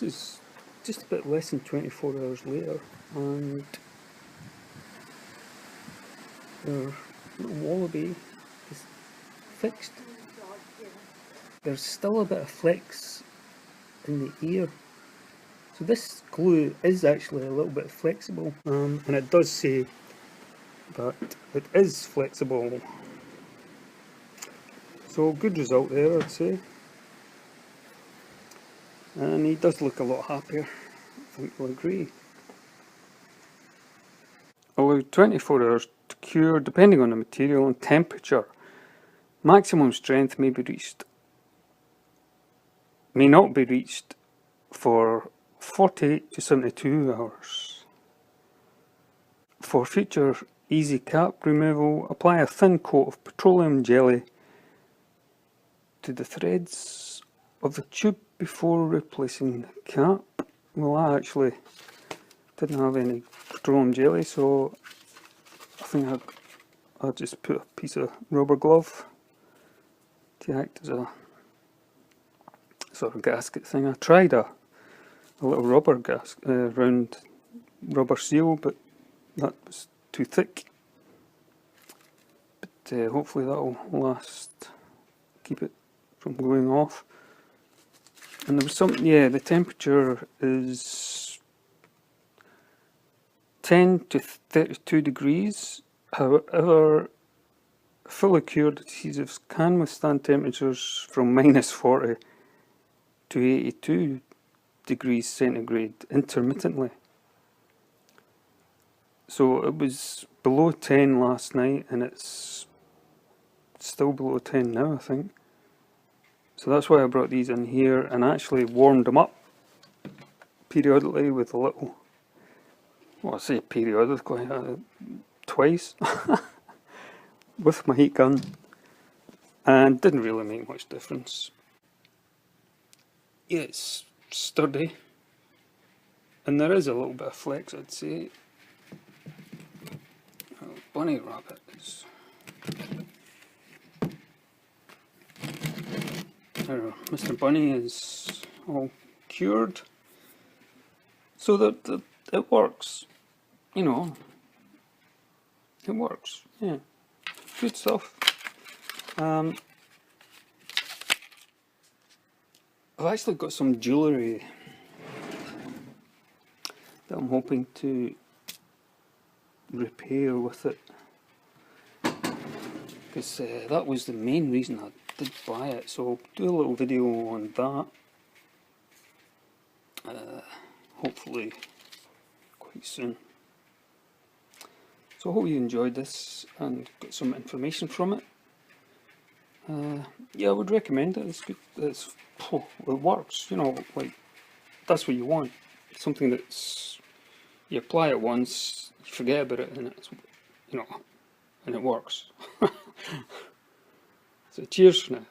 This is just a bit less than 24 hours later, and their little wallaby is fixed. There's still a bit of flex in the ear, so this glue is actually a little bit flexible, and it does say that it is flexible, so good result there, I'd say. And he does look a lot happier, I think you'll agree. Allow 24 hours to cure depending on the material and temperature. Maximum strength may not be reached for 48 to 72 hours. For future easy cap removal, apply a thin coat of petroleum jelly to the threads of the tube before replacing the cap. Well, I actually didn't have any petroleum jelly, so I think I'll just put a piece of rubber glove to act as a sort of gasket thing. I tried a little rubber round rubber seal, but that was too thick. But hopefully that'll last, keep it from going off. And there was something, yeah, the temperature is 10 to 32 degrees. However, fully cured adhesives can withstand temperatures from -40 to 82 degrees centigrade intermittently. So it was below 10 last night, and it's still below 10 now, I think. So that's why I brought these in here and actually warmed them up periodically with a little, well, I say periodically, twice with my heat gun, and didn't really make much difference. Yeah, it's sturdy, and there is a little bit of flex, I'd say. Bunny rabbit is... Mr. Bunny is all cured, so that it works, you know, it works, yeah, good stuff. I've actually got some jewellery that I'm hoping to repair with it, because that was the main reason I did buy it, so I'll do a little video on that, hopefully quite soon. So I hope you enjoyed this and got some information from it. Yeah, I would recommend it. It's good. It works, you know, like, that's what you want. Something that's, you apply it once, you forget about it, and it's, you know, and it works. So cheers for now.